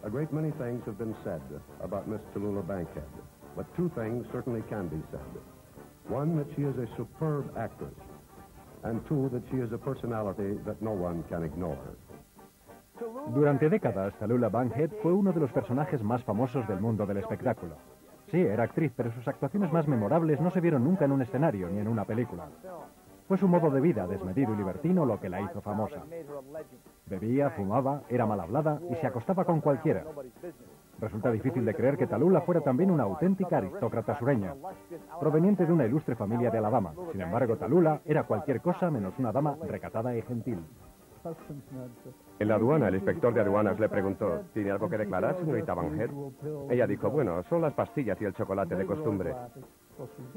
A great many things have been said about Miss Tallulah Bankhead, but two things certainly can be said. One, that she is a superb actress, and two, that she is a personality that no one can ignore. Durante décadas, Tallulah Bankhead fue uno de los personajes más famosos del mundo del espectáculo. Sí, era actriz, pero sus actuaciones más memorables no se vieron nunca en un escenario ni en una película. Fue su modo de vida, desmedido y libertino, lo que la hizo famosa. Bebía, fumaba, era mal hablada y se acostaba con cualquiera. Resulta difícil de creer que Tallulah fuera también una auténtica aristócrata sureña, proveniente de una ilustre familia de Alabama. Sin embargo, Tallulah era cualquier cosa menos una dama recatada y gentil. En la aduana, el inspector de aduanas le preguntó, ¿tiene algo que declarar, señorita Bankhead? Ella dijo, bueno, son las pastillas y el chocolate de costumbre.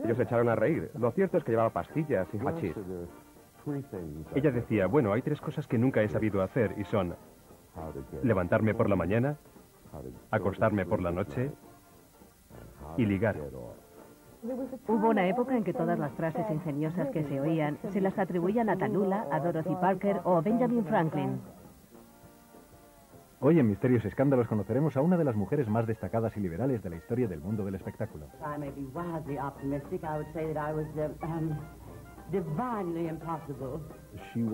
Ellos se echaron a reír. Lo cierto es que llevaba pastillas y hachís. Ella decía, bueno, hay tres cosas que nunca he sabido hacer y son levantarme por la mañana, acostarme por la noche y ligar. Hubo una época en que todas las frases ingeniosas que se oían se las atribuían a Tallulah, a Dorothy Parker o a Benjamin Franklin. Hoy en Misterios y Escándalos conoceremos a una de las mujeres más destacadas y liberales de la historia del mundo del espectáculo.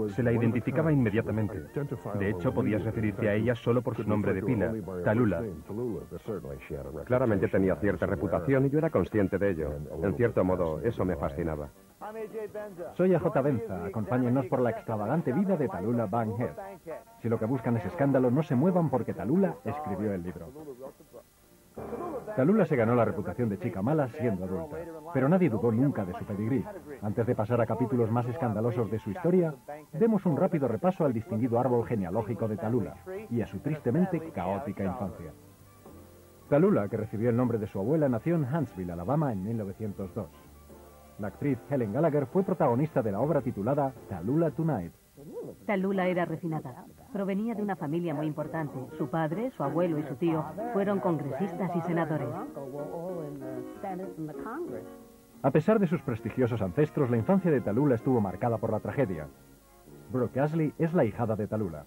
Se la identificaba inmediatamente. De hecho, podías referirte a ella solo por su nombre de pila, Tallulah. Claramente tenía cierta reputación y yo era consciente de ello. En cierto modo, eso me fascinaba. Soy A.J. Benza. Acompáñennos por la extravagante vida de Tallulah Bankhead. Si lo que buscan es escándalo, no se muevan porque Tallulah escribió el libro. Tallulah se ganó la reputación de chica mala siendo adulta, pero nadie dudó nunca de su pedigrí. Antes de pasar a capítulos más escandalosos de su historia, demos un rápido repaso al distinguido árbol genealógico de Tallulah y a su tristemente caótica infancia. Tallulah, que recibió el nombre de su abuela, nació en Huntsville, Alabama, en 1902. La actriz Helen Gallagher fue protagonista de la obra titulada Tallulah Tonight. Tallulah era refinada. Provenía de una familia muy importante. Su padre, su abuelo y su tío fueron congresistas y senadores. A pesar de sus prestigiosos ancestros, la infancia de Tallulah estuvo marcada por la tragedia. Brooke Ashley es la ahijada de Tallulah.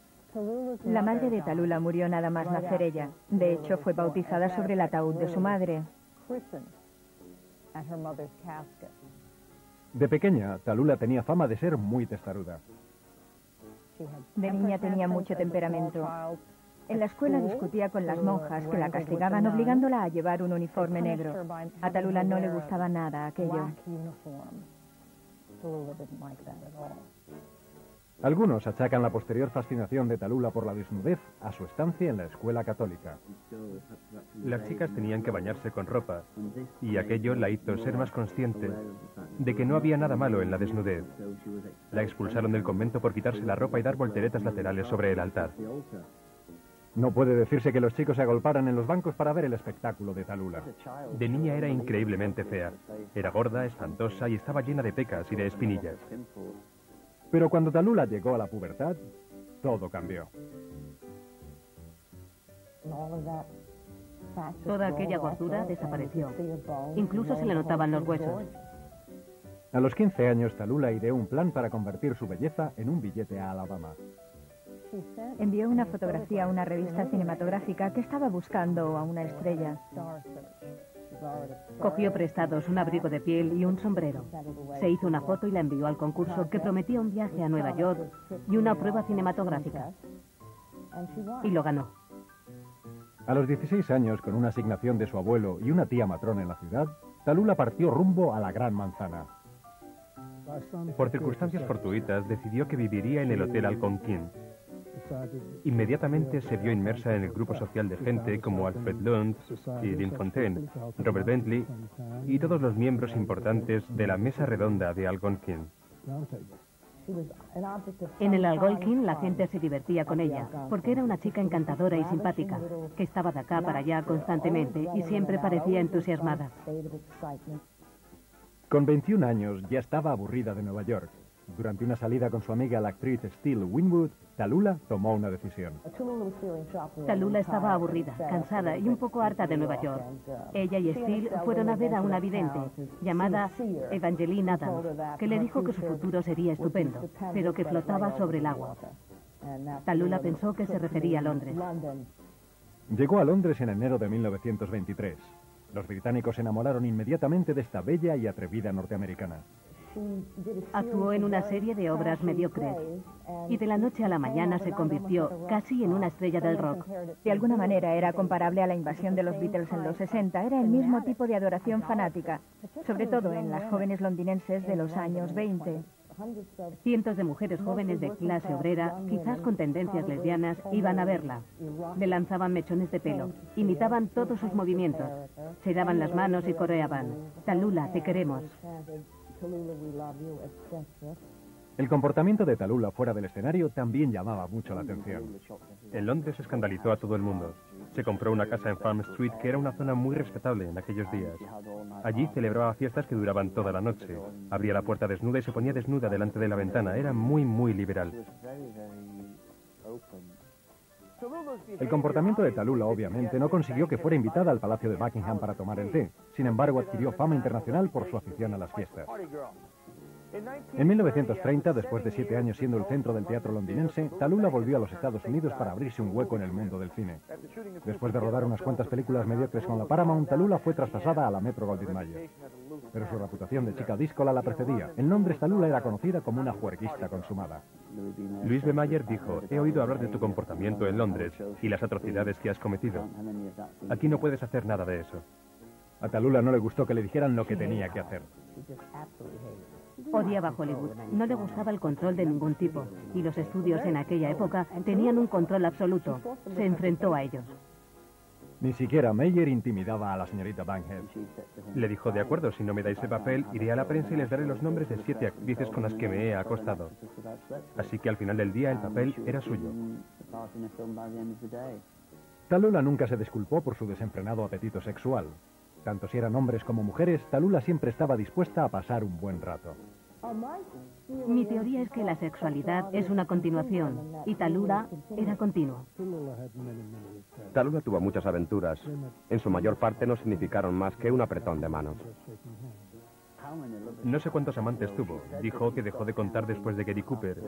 La madre de Tallulah murió nada más nacer ella. De hecho, fue bautizada sobre el ataúd de su madre. De pequeña, Tallulah tenía fama de ser muy testaruda. De niña tenía mucho temperamento. En la escuela discutía con las monjas que la castigaban obligándola a llevar un uniforme negro. A Tallulah no le gustaba nada aquello. Algunos achacan la posterior fascinación de Tallulah por la desnudez a su estancia en la escuela católica. Las chicas tenían que bañarse con ropa, y aquello la hizo ser más consciente de que no había nada malo en la desnudez. La expulsaron del convento por quitarse la ropa y dar volteretas laterales sobre el altar. No puede decirse que los chicos se agolparan en los bancos para ver el espectáculo de Tallulah. De niña era increíblemente fea. Era gorda, espantosa y estaba llena de pecas y de espinillas. Pero cuando Tallulah llegó a la pubertad, todo cambió. Toda aquella gordura desapareció. Incluso se le notaban los huesos. A los 15 años, Tallulah ideó un plan para convertir su belleza en un billete a Alabama. Envió una fotografía a una revista cinematográfica que estaba buscando a una estrella. Cogió prestados un abrigo de piel y un sombrero. Se hizo una foto y la envió al concurso que prometía un viaje a Nueva York y una prueba cinematográfica. Y lo ganó. A los 16 años, con una asignación de su abuelo y una tía matrona en la ciudad, Tallulah partió rumbo a la Gran Manzana. Por circunstancias fortuitas, decidió que viviría en el Hotel Algonquin. Inmediatamente se vio inmersa en el grupo social de gente como Alfred Lund y Dean Fontaine, Robert Bentley y todos los miembros importantes de la mesa redonda de Algonquin. En el Algonquin la gente se divertía con ella, porque era una chica encantadora y simpática, que estaba de acá para allá constantemente y siempre parecía entusiasmada. Con 21 años ya estaba aburrida de Nueva York. Durante una salida con su amiga la actriz Steele Winwood, Tallulah tomó una decisión. Tallulah estaba aburrida, cansada y un poco harta de Nueva York. Ella y Steele fueron a ver a una vidente llamada Evangeline Adams, que le dijo que su futuro sería estupendo, pero que flotaba sobre el agua. Tallulah pensó que se refería a Londres. Llegó a Londres en enero de 1923. Los británicos se enamoraron inmediatamente de esta bella y atrevida norteamericana. Actuó en una serie de obras mediocres y de la noche a la mañana se convirtió casi en una estrella del rock. De alguna manera era comparable a la invasión de los Beatles en los 60. Era el mismo tipo de adoración fanática, sobre todo en las jóvenes londinenses de los años 20. Cientos de mujeres jóvenes de clase obrera, quizás con tendencias lesbianas, iban a verla. Le lanzaban mechones de pelo, imitaban todos sus movimientos, se daban las manos y coreaban: Tallulah, te queremos. El comportamiento de Tallulah fuera del escenario también llamaba mucho la atención. En Londres escandalizó a todo el mundo. Se compró una casa en Farm Street, que era una zona muy respetable en aquellos días. Allí celebraba fiestas que duraban toda la noche. Abría la puerta desnuda y se ponía desnuda delante de la ventana. Era muy liberal. El comportamiento de Tallulah, obviamente, no consiguió que fuera invitada al Palacio de Buckingham para tomar el té. Sin embargo, adquirió fama internacional por su afición a las fiestas. En 1930, después de 7 años siendo el centro del teatro londinense, Tallulah volvió a los Estados Unidos para abrirse un hueco en el mundo del cine. Después de rodar unas cuantas películas mediocres con la Paramount, Tallulah fue traspasada a la Metro-Goldwyn-Mayer. Pero su reputación de chica díscola la precedía. En Londres, Tallulah era conocida como una juerguista consumada. Louis B. Mayer dijo: he oído hablar de tu comportamiento en Londres y las atrocidades que has cometido. Aquí no puedes hacer nada de eso. A Tallulah no le gustó que le dijeran lo que tenía que hacer. Odiaba Hollywood, no le gustaba el control de ningún tipo, y los estudios en aquella época tenían un control absoluto. Se enfrentó a ellos. Ni siquiera Mayer intimidaba a la señorita Bankhead. Le dijo: de acuerdo, si no me dais el papel, iré a la prensa y les daré los nombres de 7 actrices con las que me he acostado. Así que al final del día el papel era suyo. Tallulah nunca se disculpó por su desenfrenado apetito sexual. Tanto si eran hombres como mujeres, Tallulah siempre estaba dispuesta a pasar un buen rato. Mi teoría es que la sexualidad es una continuación, y Tallulah era continua. Tallulah tuvo muchas aventuras. En su mayor parte no significaron más que un apretón de manos. No sé cuántos amantes tuvo. Dijo que dejó de contar después de Gary Cooper,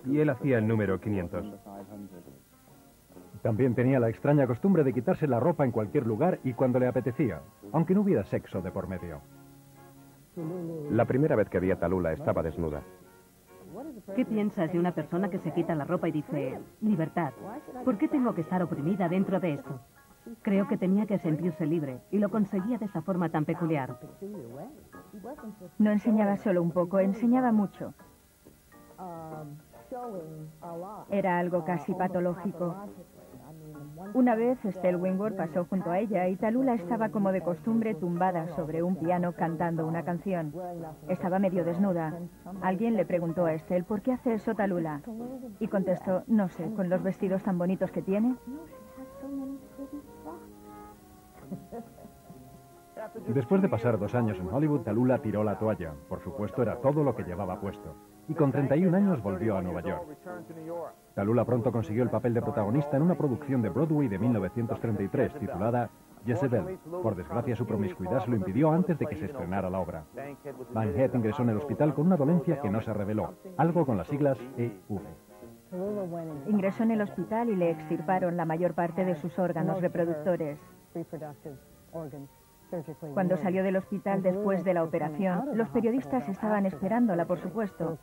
y él hacía el número 500. También tenía la extraña costumbre de quitarse la ropa en cualquier lugar y cuando le apetecía, aunque no hubiera sexo de por medio. La primera vez que vi a Tallulah estaba desnuda. ¿Qué piensas de una persona que se quita la ropa y dice: libertad? ¿Por qué tengo que estar oprimida dentro de esto? Creo que tenía que sentirse libre y lo conseguía de esa forma tan peculiar. No enseñaba solo un poco, enseñaba mucho. Era algo casi patológico. Una vez Estelle Wingward pasó junto a ella y Tallulah estaba como de costumbre tumbada sobre un piano cantando una canción. Estaba medio desnuda. Alguien le preguntó a Estelle: ¿por qué hace eso, Tallulah? Y contestó: no sé, con los vestidos tan bonitos que tiene. Después de pasar 2 años en Hollywood, Tallulah tiró la toalla. Por supuesto, era todo lo que llevaba puesto. Y con 31 años volvió a Nueva York. Tallulah pronto consiguió el papel de protagonista en una producción de Broadway de 1933 titulada Jezebel. Por desgracia, su promiscuidad se lo impidió antes de que se estrenara la obra. Bankhead ingresó en el hospital con una dolencia que no se reveló, algo con las siglas EV. Ingresó en el hospital y le extirparon la mayor parte de sus órganos reproductores. Cuando salió del hospital después de la operación, los periodistas estaban esperándola, por supuesto.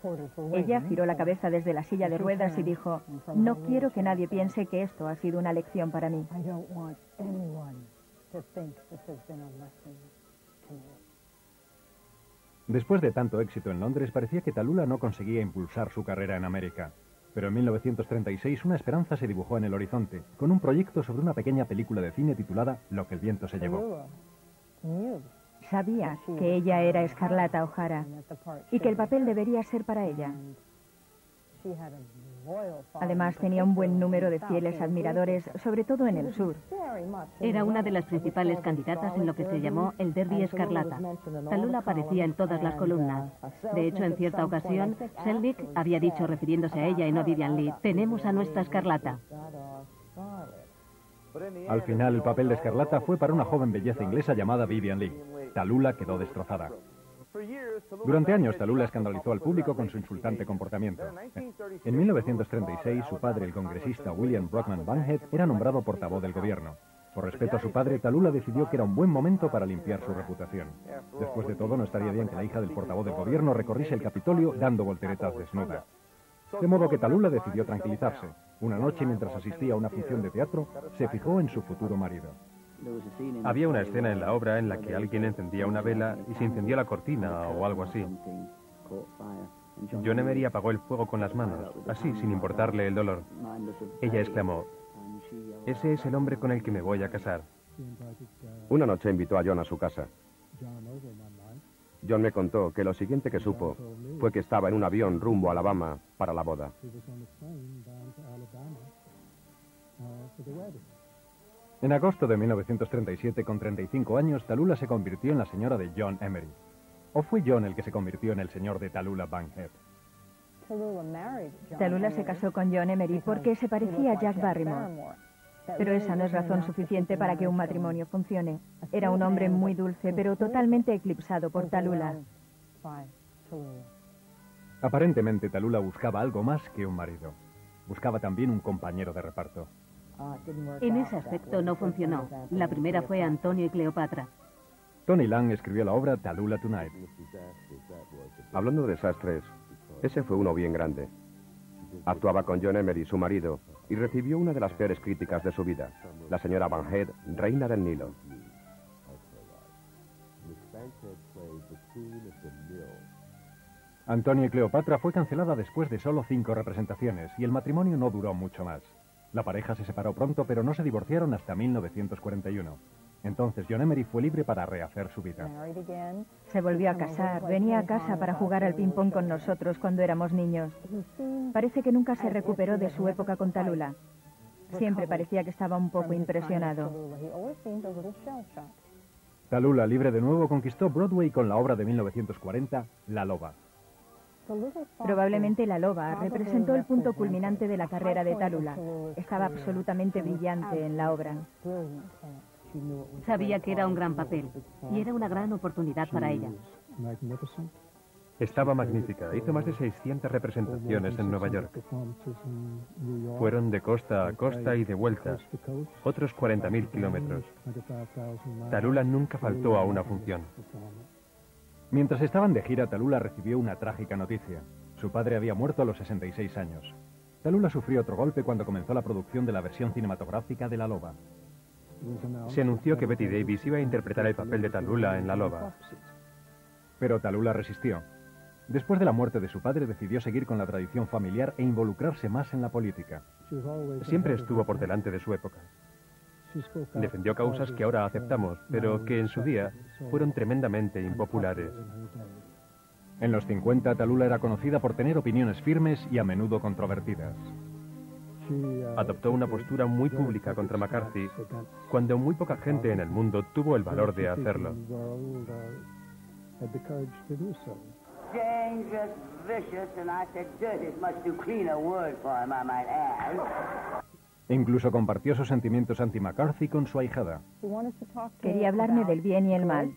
Ella giró la cabeza desde la silla de ruedas y dijo: no quiero que nadie piense que esto ha sido una lección para mí. Después de tanto éxito en Londres, parecía que Tallulah no conseguía impulsar su carrera en América. Pero en 1936 una esperanza se dibujó en el horizonte, con un proyecto sobre una pequeña película de cine titulada Lo que el viento se llevó. Sabía que ella era Scarlett O'Hara y que el papel debería ser para ella. Además, tenía un buen número de fieles admiradores, sobre todo en el sur. Era una de las principales candidatas en lo que se llamó el Derby Escarlata. Tallulah aparecía en todas las columnas. De hecho, en cierta ocasión, Selznick había dicho, refiriéndose a ella y no a Vivian Leigh: tenemos a nuestra Escarlata. Al final, el papel de Escarlata fue para una joven belleza inglesa llamada Vivian Leigh. Tallulah quedó destrozada. Durante años, Tallulah escandalizó al público con su insultante comportamiento. En 1936, su padre, el congresista William Brockman Bankhead, era nombrado portavoz del gobierno. Por respeto a su padre, Tallulah decidió que era un buen momento para limpiar su reputación. Después de todo, no estaría bien que la hija del portavoz del gobierno recorriese el Capitolio dando volteretas desnuda. De modo que Tallulah decidió tranquilizarse. Una noche, mientras asistía a una función de teatro, se fijó en su futuro marido. Había una escena en la obra en la que alguien encendía una vela y se incendió la cortina o algo así. John Emery apagó el fuego con las manos, así, sin importarle el dolor. Ella exclamó: «Ese es el hombre con el que me voy a casar». Una noche invitó a John a su casa. John me contó que lo siguiente que supo fue que estaba en un avión rumbo a Alabama para la boda. En agosto de 1937, con 35 años, Tallulah se convirtió en la señora de John Emery. ¿O fue John el que se convirtió en el señor de Tallulah Bankhead? Tallulah se casó con John Emery porque se parecía a Jack Barrymore. Pero esa no es razón suficiente para que un matrimonio funcione. Era un hombre muy dulce, pero totalmente eclipsado por Tallulah. Aparentemente, Tallulah buscaba algo más que un marido. Buscaba también un compañero de reparto. En ese aspecto no funcionó. La primera fue Antonio y Cleopatra. Tony Lang escribió la obra Tallulah Tonight. Hablando de desastres, ese fue uno bien grande. Actuaba con John Emery, su marido, y recibió una de las peores críticas de su vida. La señora Bankhead, reina del Nilo. Antonio y Cleopatra fue cancelada después de solo 5 representaciones y el matrimonio no duró mucho más. La pareja se separó pronto, pero no se divorciaron hasta 1941. Entonces John Emery fue libre para rehacer su vida. Se volvió a casar, venía a casa para jugar al ping-pong con nosotros cuando éramos niños. Parece que nunca se recuperó de su época con Tallulah. Siempre parecía que estaba un poco impresionado. Tallulah, libre de nuevo, conquistó Broadway con la obra de 1940, La Loba. Probablemente La Loba representó el punto culminante de la carrera de Tallulah. Estaba absolutamente brillante en la obra. Sabía que era un gran papel y era una gran oportunidad para ella. Estaba magnífica. Hizo más de 600 representaciones en Nueva York. Fueron de costa a costa y de vuelta. Otros 40.000 kilómetros. Tallulah nunca faltó a una función. Mientras estaban de gira, Tallulah recibió una trágica noticia. Su padre había muerto a los 66 años. Tallulah sufrió otro golpe cuando comenzó la producción de la versión cinematográfica de La Loba. Se anunció que Bette Davis iba a interpretar el papel de Tallulah en La Loba. Pero Tallulah resistió. Después de la muerte de su padre, decidió seguir con la tradición familiar e involucrarse más en la política. Siempre estuvo por delante de su época. Defendió causas que ahora aceptamos, pero que en su día fueron tremendamente impopulares. En los 50, Tallulah era conocida por tener opiniones firmes y a menudo controvertidas. Adoptó una postura muy pública contra McCarthy, cuando muy poca gente en el mundo tuvo el valor de hacerlo. E incluso compartió sus sentimientos anti-McCarthy con su ahijada. Quería hablarme del bien y el mal.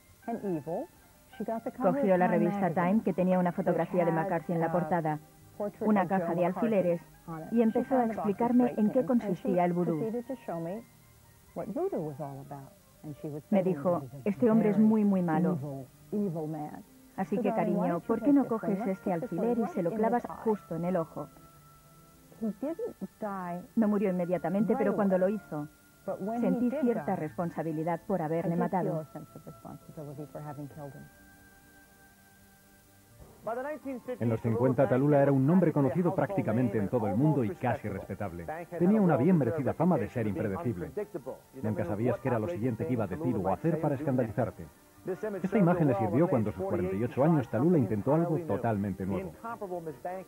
Cogió la revista Time, que tenía una fotografía de McCarthy en la portada, una caja de alfileres, y empezó a explicarme en qué consistía el vudú. Me dijo, este hombre es muy, muy malo. Así que, cariño, ¿por qué no coges este alfiler y se lo clavas justo en el ojo? No murió inmediatamente, pero cuando lo hizo, sentí cierta responsabilidad por haberle matado. En los 50, Tallulah era un nombre conocido prácticamente en todo el mundo y casi respetable. Tenía una bien merecida fama de ser impredecible. Nunca sabías qué era lo siguiente que iba a decir o hacer para escandalizarte. Esta imagen le sirvió cuando a sus 48 años Tallulah intentó algo totalmente nuevo.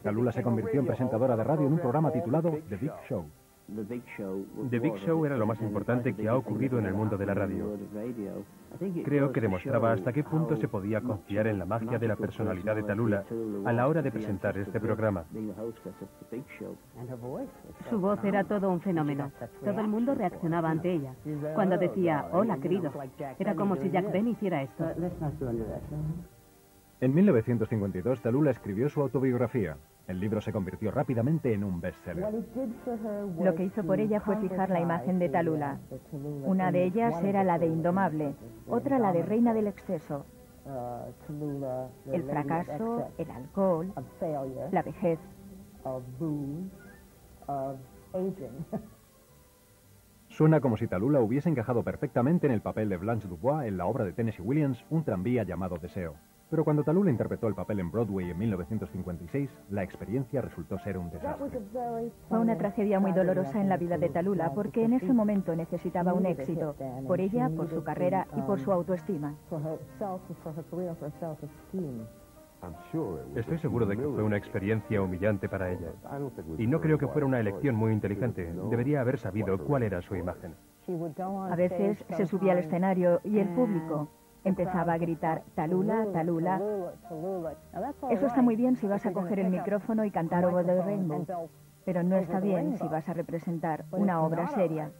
Tallulah se convirtió en presentadora de radio en un programa titulado The Big Show. The Big Show era lo más importante que ha ocurrido en el mundo de la radio. Creo que demostraba hasta qué punto se podía confiar en la magia de la personalidad de Tallulah a la hora de presentar este programa. Su voz era todo un fenómeno. Todo el mundo reaccionaba ante ella. Cuando decía, hola, querido, era como si Jack Benny hiciera esto. En 1952, Tallulah escribió su autobiografía. El libro se convirtió rápidamente en un bestseller. Lo que hizo por ella fue fijar la imagen de Tallulah. Una de ellas era la de indomable, otra la de reina del exceso. El fracaso, el alcohol, la vejez. Suena como si Tallulah hubiese encajado perfectamente en el papel de Blanche Dubois en la obra de Tennessee Williams, Un tranvía llamado Deseo. Pero cuando Tallulah interpretó el papel en Broadway en 1956, la experiencia resultó ser un desastre. Fue una tragedia muy dolorosa en la vida de Tallulah porque en ese momento necesitaba un éxito, por ella, por su carrera y por su autoestima. Estoy seguro de que fue una experiencia humillante para ella. Y no creo que fuera una elección muy inteligente. Debería haber sabido cuál era su imagen. A veces se subía al escenario y el público empezaba a gritar Tallulah, Tallulah. Eso está muy bien si vas a coger el micrófono y cantar Over the Rainbow, pero no está bien si vas a representar una obra seria.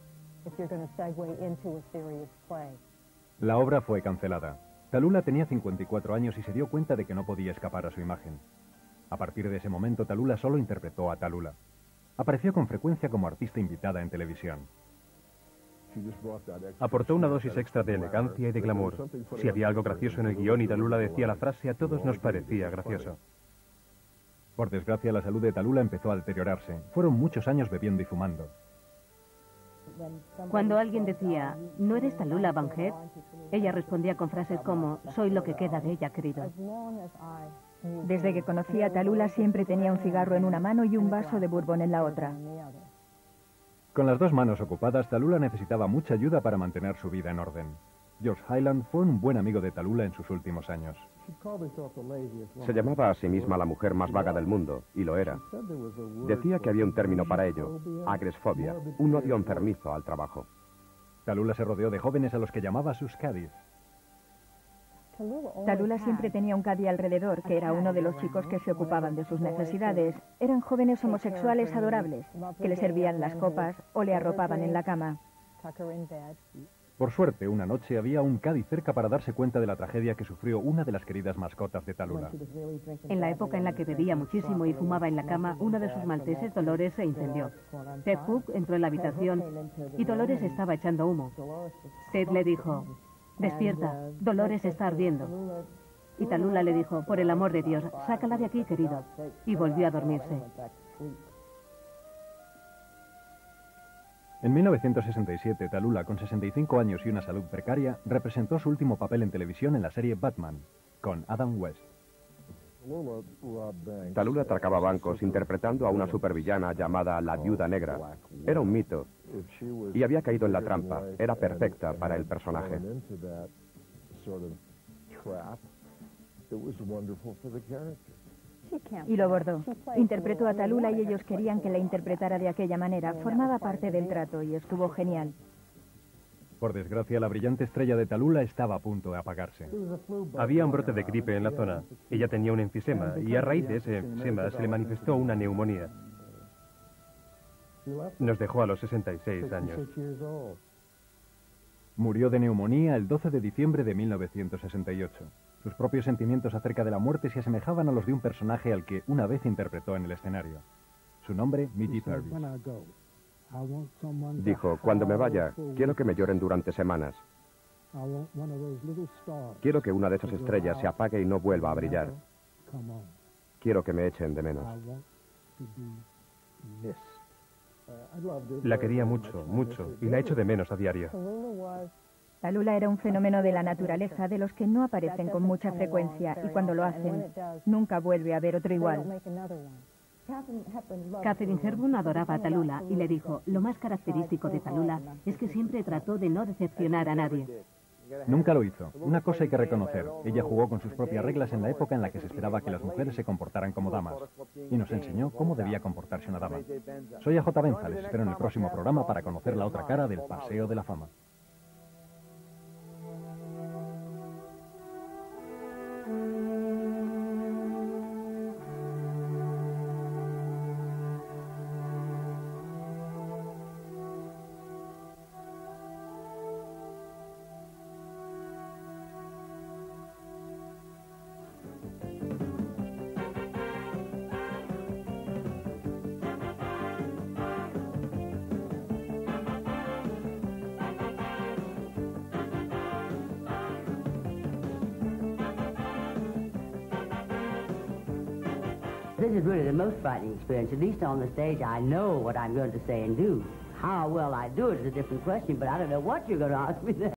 La obra fue cancelada. Tallulah tenía 54 años y se dio cuenta de que no podía escapar a su imagen. A partir de ese momento, Tallulah solo interpretó a Tallulah. Apareció con frecuencia como artista invitada en televisión. Aportó una dosis extra de elegancia y de glamour. Si había algo gracioso en el guión y Tallulah decía la frase, a todos nos parecía gracioso. Por desgracia, la salud de Tallulah empezó a deteriorarse. Fueron muchos años bebiendo y fumando. Cuando alguien decía, ¿no eres Tallulah Bankhead?, ella respondía con frases como, soy lo que queda de ella, querido. Desde que conocí a Tallulah siempre tenía un cigarro en una mano y un vaso de bourbon en la otra. Con las dos manos ocupadas, Tallulah necesitaba mucha ayuda para mantener su vida en orden. George Hyland fue un buen amigo de Tallulah en sus últimos años. Se llamaba a sí misma la mujer más vaga del mundo, y lo era. Decía que había un término para ello, agresfobia, un odio enfermizo al trabajo. Tallulah se rodeó de jóvenes a los que llamaba sus caddies. Tallulah siempre tenía un caddy alrededor, que era uno de los chicos que se ocupaban de sus necesidades. Eran jóvenes homosexuales adorables, que le servían las copas o le arropaban en la cama. Por suerte, una noche había un caddy cerca para darse cuenta de la tragedia que sufrió una de las queridas mascotas de Tallulah. En la época en la que bebía muchísimo y fumaba en la cama, uno de sus malteses, Dolores, se incendió. Ted Hook entró en la habitación y Dolores estaba echando humo. Ted le dijo, despierta, Dolores está ardiendo. Y Tallulah le dijo, por el amor de Dios, sácala de aquí, querido. Y volvió a dormirse. En 1967, Tallulah, con 65 años y una salud precaria, representó su último papel en televisión en la serie Batman, con Adam West. Tallulah atracaba bancos interpretando a una supervillana llamada la Viuda Negra. Era un mito, y había caído en la trampa. Era perfecta para el personaje. Y lo bordó. Interpretó a Tallulah y ellos querían que la interpretara de aquella manera. Formaba parte del trato y estuvo genial. Por desgracia, la brillante estrella de Tallulah estaba a punto de apagarse. Había un brote de gripe en la zona. Ella tenía un enfisema y a raíz de ese enfisema se le manifestó una neumonía. Nos dejó a los 66 años. Murió de neumonía el 12 de diciembre de 1968. Sus propios sentimientos acerca de la muerte se asemejaban a los de un personaje al que una vez interpretó en el escenario. Su nombre, Mitty Purvis. Dijo, cuando me vaya, quiero que me lloren durante semanas. Quiero que una de esas estrellas se apague y no vuelva a brillar. Quiero que me echen de menos. La quería mucho, mucho, y la echo de menos a diario. Tallulah era un fenómeno de la naturaleza de los que no aparecen con mucha frecuencia y cuando lo hacen, nunca vuelve a haber otro igual. Katharine Hepburn adoraba a Tallulah y le dijo, lo más característico de Tallulah es que siempre trató de no decepcionar a nadie. Nunca lo hizo. Una cosa hay que reconocer. Ella jugó con sus propias reglas en la época en la que se esperaba que las mujeres se comportaran como damas. Y nos enseñó cómo debía comportarse una dama. Soy AJ Benza, les espero en el próximo programa para conocer la otra cara del Paseo de la Fama. This is really the most frightening experience. At least on the stage, I know what I'm going to say and do. How well I do it is a different question, but I don't know what you're going to ask me then.